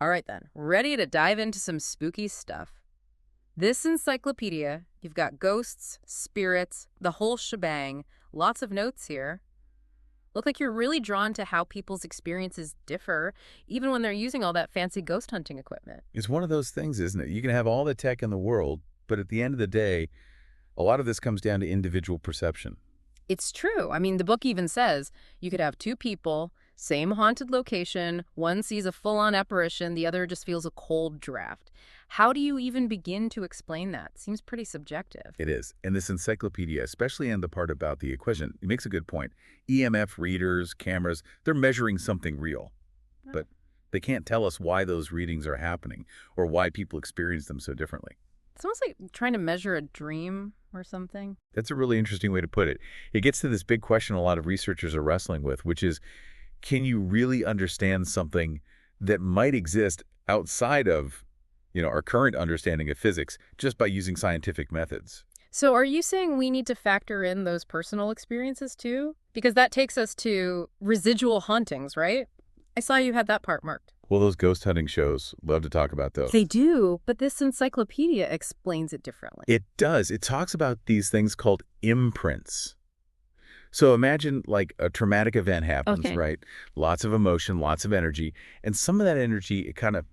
All right then, ready to dive into some spooky stuff. This encyclopedia, you've got ghosts, spirits, the whole shebang, lots of notes here. Look like you're really drawn to how people's experiences differ, even when they're using all that fancy ghost hunting equipment. It's one of those things, isn't it? You can have all the tech in the world, but at the end of the day, a lot of this comes down to individual perception. It's true. I mean, the book even says you could have two people, same haunted location, one sees a full-on apparition, the other just feels a cold draft. How do you even begin to explain that? Seems pretty subjective. It is. And this encyclopedia, especially in the part about the equation, it makes a good point. EMF readers, cameras, they're measuring something real. But they can't tell us why those readings are happening or why people experience them so differently. It's almost like trying to measure a dream or something. That's a really interesting way to put it. It gets to this big question a lot of researchers are wrestling with, which is, can you really understand something that might exist outside of, our current understanding of physics just by using scientific methods? So are you saying we need to factor in those personal experiences too? Because that takes us to residual hauntings, right? I saw you had that part marked. Well, those ghost hunting shows, love to talk about those. They do, but this encyclopedia explains it differently. It does. It talks about these things called imprints. So imagine like a traumatic event happens, Okay. right? Lots of emotion, lots of energy, and some of that energy, it kind of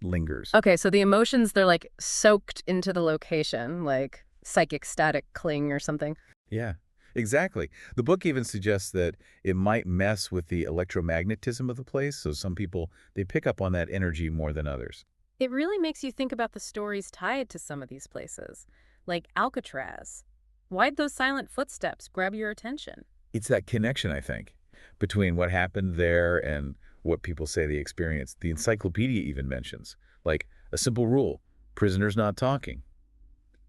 lingers. Okay, so the emotions, they're like soaked into the location, like psychic static cling or something. Yeah, exactly. The book even suggests that it might mess with the electromagnetism of the place. So some people, they pick up on that energy more than others. It really makes you think about the stories tied to some of these places, like Alcatraz. Why'd those silent footsteps grab your attention? It's that connection, I think, between what happened there and what people say they experienced. The encyclopedia even mentions, like, a simple rule, prisoners not talking.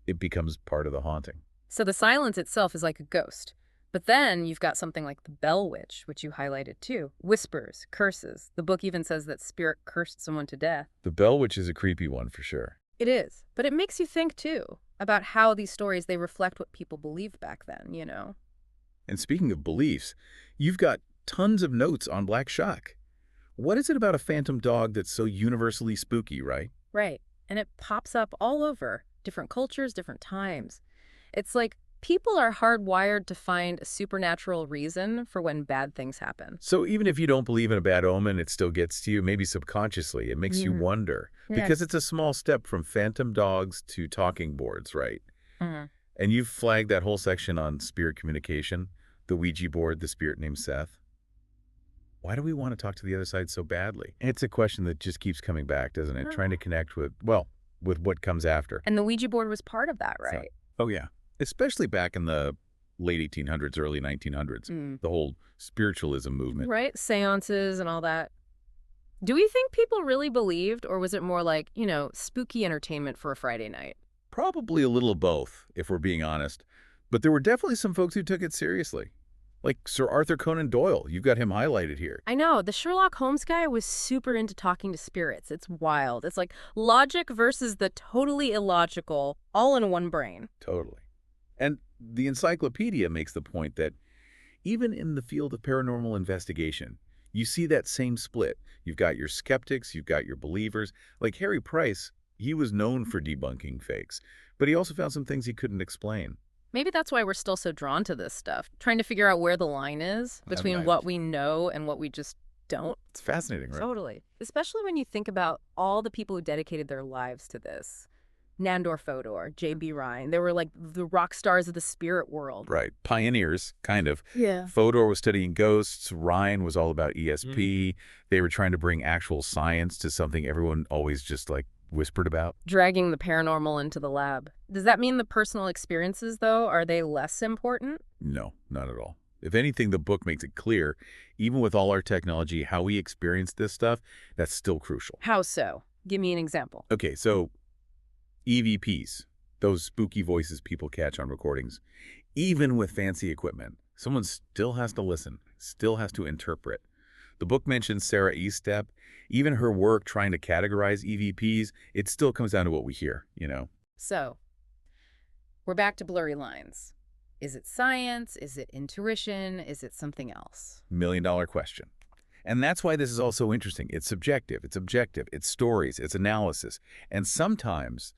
It becomes part of the haunting. So the silence itself is like a ghost. But then you've got something like the Bell Witch, which you highlighted too. Whispers, curses. The book even says that spirit cursed someone to death. The Bell Witch is a creepy one for sure. It is. But it makes you think too about how these stories, they reflect what people believed back then. And speaking of beliefs, you've got tons of notes on Black Shock. What is it about a phantom dog that's so universally spooky, right? Right. And it pops up all over, different cultures, different times. It's like people are hardwired to find a supernatural reason for when bad things happen. So even if you don't believe in a bad omen, it still gets to you, maybe subconsciously. It makes you wonder. Yeah. Because it's a small step from phantom dogs to talking boards, right? Mhm. And you've flagged that whole section on spirit communication, the Ouija board, the spirit named Seth. Why do we want to talk to the other side so badly? It's a question that just keeps coming back, doesn't it? Oh. Trying to connect with, well, with what comes after. And the Ouija board was part of that, So- right? Oh, yeah. Especially back in the late 1800s, early 1900s, the whole spiritualism movement. Right? Seances and all that. Do we think people really believed, or was it more like, spooky entertainment for a Friday night? Probably a little of both, if we're being honest. But there were definitely some folks who took it seriously. Like Sir Arthur Conan Doyle. You've got him highlighted here. I know. The Sherlock Holmes guy was super into talking to spirits. It's wild. It's like logic versus the totally illogical, all in one brain. Totally. And the encyclopedia makes the point that even in the field of paranormal investigation, you see that same split. You've got your skeptics, you've got your believers. Like Harry Price, he was known for debunking fakes, but he also found some things he couldn't explain. Maybe that's why we're still so drawn to this stuff, trying to figure out where the line is between Right. what we know and what we just don't. It's fascinating, right? Totally. Especially when you think about all the people who dedicated their lives to this. Nandor Fodor, J.B. Ryan, they were like the rock stars of the spirit world. Right. Pioneers, kind of. Yeah. Fodor was studying ghosts. Ryan was all about ESP. They were trying to bring actual science to something everyone always just like whispered about. Dragging the paranormal into the lab. Does that mean the personal experiences, though, are they less important? No, not at all. If anything, the book makes it clear, even with all our technology, how we experience this stuff, that's still crucial. How so? Give me an example. Okay, so EVPs, those spooky voices people catch on recordings, even with fancy equipment, someone still has to listen, still has to interpret. The book mentions Sarah Estep. Even her work trying to categorize EVPs, it still comes down to what we hear. So, we're back to blurry lines. Is it science? Is it intuition? Is it something else? $1 million question. And that's why this is all so interesting. It's subjective, it's objective, it's stories, it's analysis. And sometimes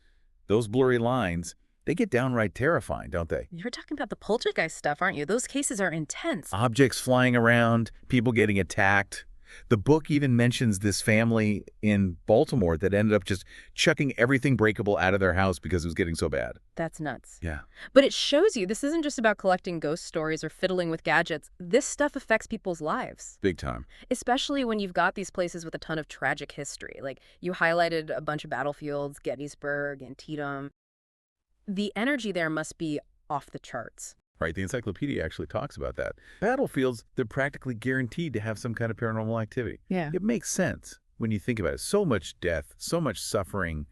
those blurry lines, they get downright terrifying, don't they? You're talking about the poltergeist stuff, aren't you? Those cases are intense. Objects flying around, people getting attacked. The book even mentions this family in Baltimore that ended up just chucking everything breakable out of their house because it was getting so bad. That's nuts. Yeah. But it shows you this isn't just about collecting ghost stories or fiddling with gadgets. This stuff affects people's lives, Big time. especially when you've got these places with a ton of tragic history. Like you highlighted a bunch of battlefields, Gettysburg, and Antietam. The energy there must be off the charts. Right, the encyclopedia actually talks about that. Battlefields, they're practically guaranteed to have some kind of paranormal activity. Yeah. It makes sense when you think about it. So much death, so much suffering,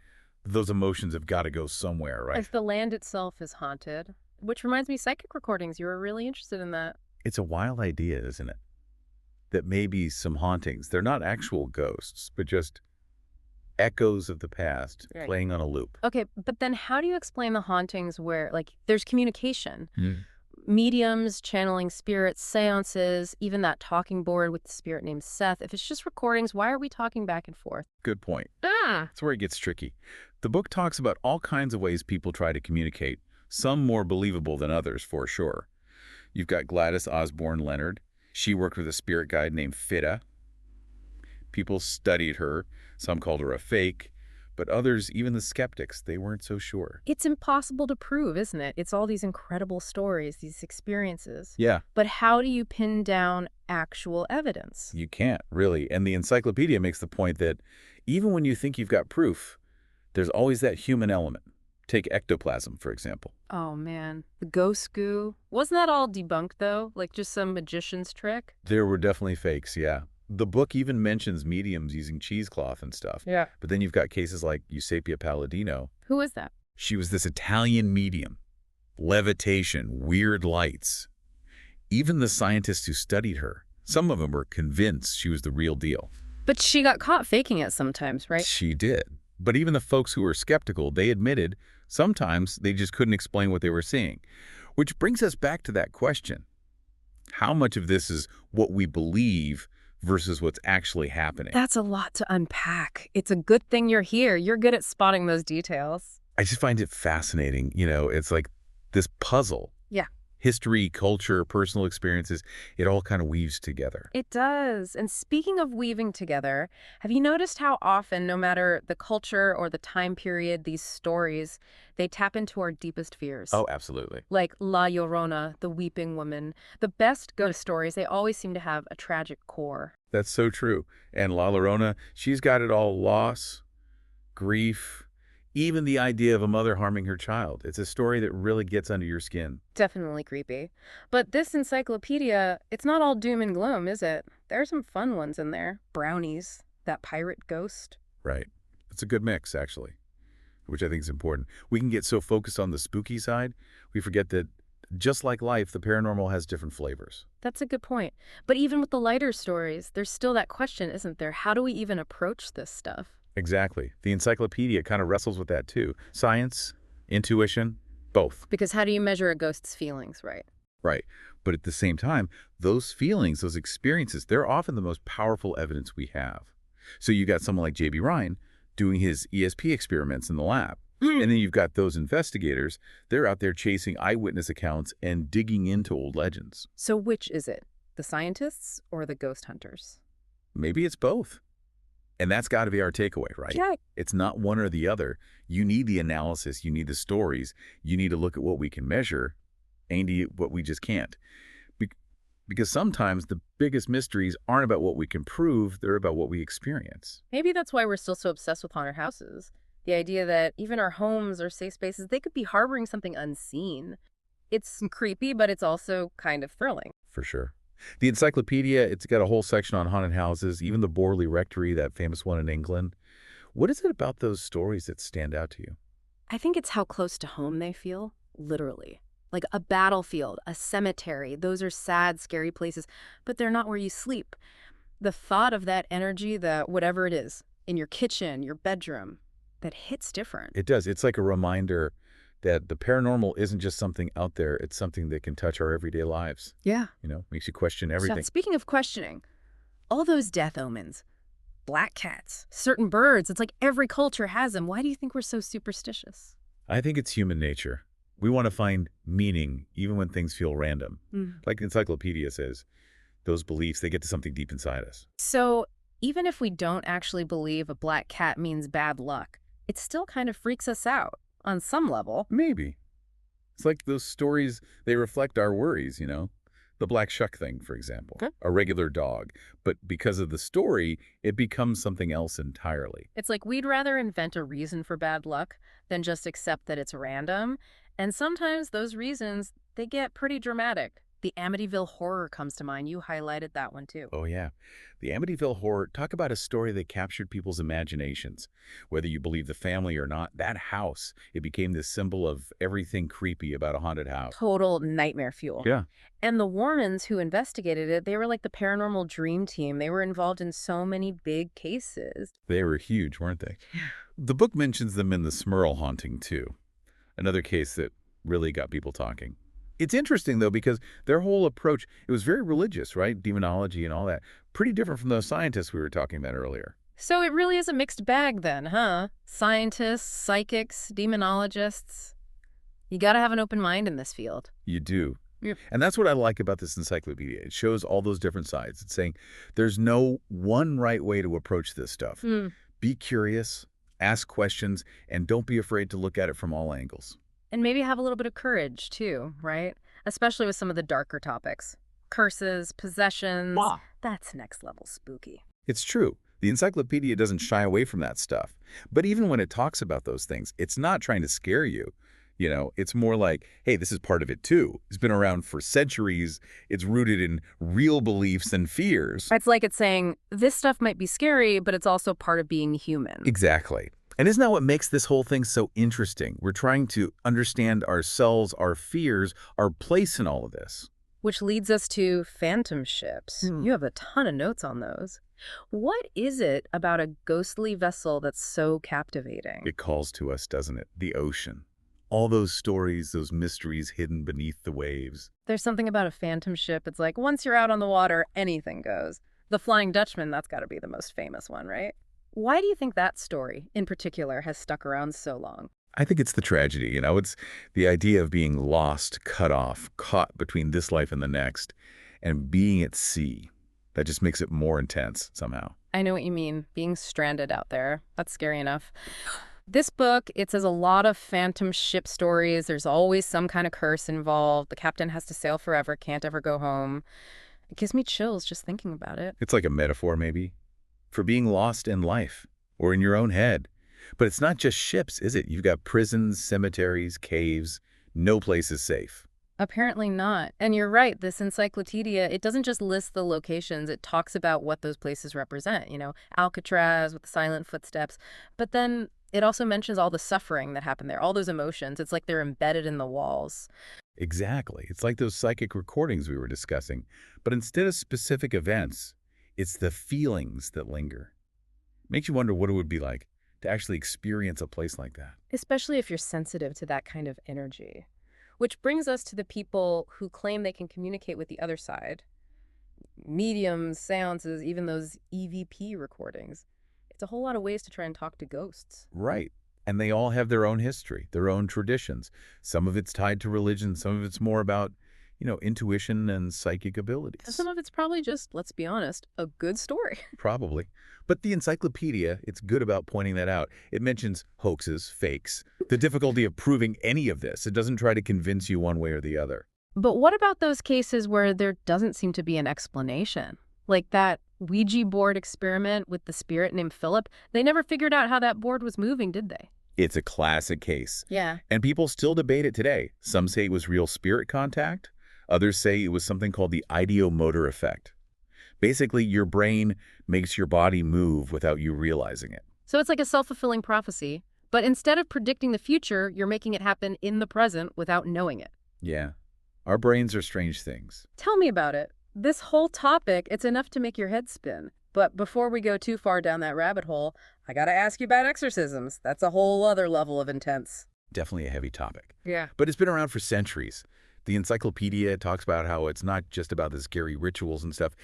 those emotions have got to go somewhere, right? If the land itself is haunted, which reminds me, psychic recordings, you were really interested in that. It's a wild idea, isn't it? That maybe some hauntings, they're not actual ghosts, but just echoes of the past Right. playing on a loop. Okay, but then how do you explain the hauntings where, like, there's communication? Mediums, channeling spirits, seances, even that talking board with the spirit named Seth. If it's just recordings, why are we talking back and forth? Good point. Ah. That's where it gets tricky. The book talks about all kinds of ways people try to communicate, some more believable than others, for sure. You've got Gladys Osborne Leonard. She worked with a spirit guide named Fitta. People studied her. Some called her a fake. But others, even the skeptics, they weren't so sure. It's impossible to prove, isn't it? It's all these incredible stories, these experiences. Yeah, But how do you pin down actual evidence? you can't, really. And the encyclopedia makes the point that even when you think you've got proof, there's always that human element. Take ectoplasm, for example. Oh, man. The ghost goo. Wasn't that all debunked, though? Like just some magician's trick? There were definitely fakes, yeah. The book even mentions mediums using cheesecloth and stuff. Yeah. But then you've got cases like Eusapia Palladino. Who is that? She was this Italian medium. Levitation, weird lights. Even the scientists who studied her, some of them were convinced she was the real deal. But she got caught faking it sometimes, right? She did. But even the folks who were skeptical, they admitted sometimes they just couldn't explain what they were seeing. Which brings us back to that question. How much of this is what we believe versus what's actually happening? That's a lot to unpack. It's a good thing you're here. You're good at spotting those details. I just find it fascinating. You know, it's like this puzzle. Yeah. History, culture, personal experiences, it all kind of weaves together. It does. And speaking of weaving together, have you noticed how often, no matter the culture or the time period, these stories, they tap into our deepest fears? Oh, absolutely. Like La Llorona, the weeping woman. The best ghost stories, they always seem to have a tragic core. That's so true. And La Llorona, she's got it all: loss, grief, even the idea of a mother harming her child. It's a story that really gets under your skin. Definitely creepy. But this encyclopedia, it's not all doom and gloom, is it? There are some fun ones in there. Brownies, that pirate ghost. Right. It's a good mix, actually, which I think is important. We can get so focused on the spooky side, we forget that just like life, the paranormal has different flavors. That's a good point. But even with the lighter stories, there's still that question, isn't there? How do we even approach this stuff? Exactly. The encyclopedia kind of wrestles with that too. Science, intuition, both. Because how do you measure a ghost's feelings, right? Right. But at the same time, those feelings, those experiences, they're often the most powerful evidence we have. So you got someone like J.B. Ryan doing his ESP experiments in the lab. And then you've got those investigators, they're out there chasing eyewitness accounts and digging into old legends. So which is it? The scientists or the ghost hunters? Maybe it's both. And that's got to be our takeaway, right? Yeah. It's not one or the other. You need the analysis. You need the stories. You need to look at what we can measure and what we just can't. Because sometimes the biggest mysteries aren't about what we can prove. They're about what we experience. Maybe that's why we're still so obsessed with haunted houses. The idea that even our homes or safe spaces, they could be harboring something unseen. It's creepy, but it's also kind of thrilling. For sure. The encyclopedia, it's got a whole section on haunted houses, even the Borley Rectory, that famous one in England. What is it about those stories that stand out to you? I think it's how close to home they feel, literally. Like a battlefield, a cemetery, those are sad, scary places, but they're not where you sleep. The thought of that energy, the whatever it is, in your kitchen, your bedroom, that hits different. It does. It's like a reminder that the paranormal isn't just something out there. It's something that can touch our everyday lives. Yeah. You know, makes you question everything. So, speaking of questioning, All those death omens. Black cats, certain birds. It's like every culture has them. Why do you think we're so superstitious? I think it's human nature. We want to find meaning even when things feel random. Mm. Like Encyclopedia says, those beliefs, they get to something deep inside us. So even if we don't actually believe a black cat means bad luck, it still kind of freaks us out on some level. Maybe. It's like those stories, they reflect our worries, The black shuck thing, for example. Okay. A regular dog. But because of the story, it becomes something else entirely. It's like we'd rather invent a reason for bad luck than just accept that it's random. And sometimes those reasons, they get pretty dramatic. The Amityville Horror comes to mind. You highlighted that one too. Oh, yeah. The Amityville Horror, talk about a story that captured people's imaginations. Whether you believe the family or not, that house, it became this symbol of everything creepy about a haunted house. Total nightmare fuel. Yeah. And the Warmans who investigated it, they were like the paranormal dream team. They were involved in so many big cases. They were huge, weren't they? The book mentions them in the Smurl haunting, too. Another case that really got people talking. It's interesting, though, because their whole approach, it was very religious, right? Demonology and all that. Pretty different from those scientists we were talking about earlier. So it really is a mixed bag then, huh? Scientists, psychics, demonologists. You gotta have an open mind in this field. You do. Yeah. And that's what I like about this encyclopedia. It shows all those different sides. It's saying there's no one right way to approach this stuff. Be curious, ask questions, and don't be afraid to look at it from all angles. And maybe have a little bit of courage, too, right? Especially with some of the darker topics. Curses, possessions. Wow. That's next level spooky. It's true. The encyclopedia doesn't shy away from that stuff. But even when it talks about those things, it's not trying to scare you. It's more like, hey, this is part of it, too. It's been around for centuries. It's rooted in real beliefs and fears. It's like it's saying, this stuff might be scary, but it's also part of being human. Exactly. And isn't that what makes this whole thing so interesting? We're trying to understand ourselves, our fears, our place in all of this. Which leads us to phantom ships. You have a ton of notes on those. What is it about a ghostly vessel that's so captivating? It calls to us, doesn't it? The ocean. All those stories, those mysteries hidden beneath the waves. There's something about a phantom ship. It's like once you're out on the water, anything goes. The Flying Dutchman, that's got to be the most famous one, right? Why do you think that story, in particular, has stuck around so long? I think it's the tragedy, It's the idea of being lost, cut off, caught between this life and the next, and being at sea. That just makes it more intense somehow. I know what you mean, being stranded out there. That's scary enough. This book, it says a lot of phantom ship stories. There's always some kind of curse involved. The captain has to sail forever, can't ever go home. It gives me chills just thinking about it. It's like a metaphor, maybe, for being lost in life or in your own head. But it's not just ships, is it? You've got prisons, cemeteries, caves. No place is safe. Apparently not. And you're right, this encyclopedia, it doesn't just list the locations, it talks about what those places represent, Alcatraz with the silent footsteps. But then it also mentions all the suffering that happened there, all those emotions. It's like they're embedded in the walls. Exactly. It's like those psychic recordings we were discussing. But instead of specific events, it's the feelings that linger. Makes you wonder what it would be like to actually experience a place like that. Especially if you're sensitive to that kind of energy. Which brings us to the people who claim they can communicate with the other side. Mediums, seances, even those EVP recordings. It's a whole lot of ways to try and talk to ghosts. Right. And they all have their own history, their own traditions. Some of it's tied to religion. Some of it's more about, intuition and psychic abilities. Some of it's probably just, let's be honest, a good story. Probably. But the encyclopedia, it's good about pointing that out. It mentions hoaxes, fakes, the difficulty of proving any of this. It doesn't try to convince you one way or the other. But what about those cases where there doesn't seem to be an explanation? Like that Ouija board experiment with the spirit named Philip. They never figured out how that board was moving, did they? It's a classic case. Yeah. And people still debate it today. Some say it was real spirit contact. Others say it was something called the ideomotor effect. Basically, your brain makes your body move without you realizing it. So it's like a self-fulfilling prophecy, but instead of predicting the future, you're making it happen in the present without knowing it. Yeah. Our brains are strange things. Tell me about it. This whole topic, it's enough to make your head spin. But before we go too far down that rabbit hole, I gotta ask you about exorcisms. That's a whole other level of intense. Definitely a heavy topic. Yeah. But it's been around for centuries. The encyclopedia talks about how it's not just about the scary rituals and stuff.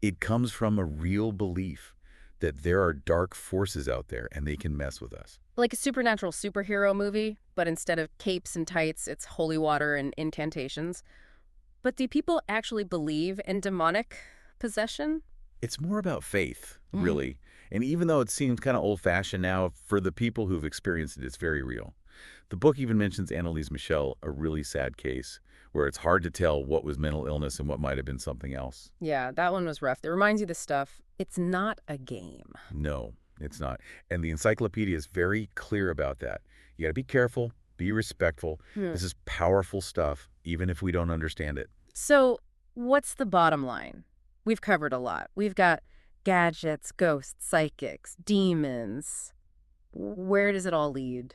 It comes from a real belief that there are dark forces out there and they can mess with us. Like a supernatural superhero movie, but instead of capes and tights, it's holy water and incantations. But do people actually believe in demonic possession? It's more about faith, Mm. really. And even though it seems kind of old-fashioned now, for the people who've experienced it, it's very real. The book even mentions Annalise Michel, a really sad case, where it's hard to tell what was mental illness and what might have been something else. Yeah, that one was rough. It reminds you of the stuff. It's not a game. No, it's not. And the encyclopedia is very clear about that. You got to be careful, be respectful. Hmm. This is powerful stuff, even if we don't understand it. So, what's the bottom line? We've covered a lot. We've got gadgets, ghosts, psychics, demons. Where does it all lead?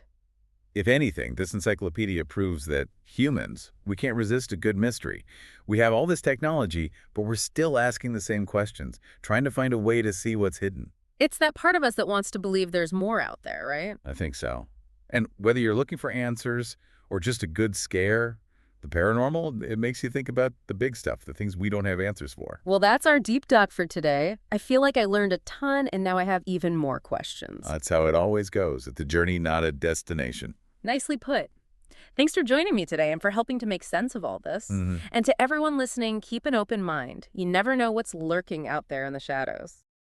If anything, this encyclopedia proves that humans, we can't resist a good mystery. We have all this technology, but we're still asking the same questions, trying to find a way to see what's hidden. It's that part of us that wants to believe there's more out there, right? I think so. And whether you're looking for answers or just a good scare, the paranormal, it makes you think about the big stuff, the things we don't have answers for. Well, that's our deep dive for today. I feel like I learned a ton, and now I have even more questions. That's how it always goes. It's a journey, not a destination. Nicely put. Thanks for joining me today and for helping to make sense of all this. Mhm. And to everyone listening, keep an open mind. You never know what's lurking out there in the shadows.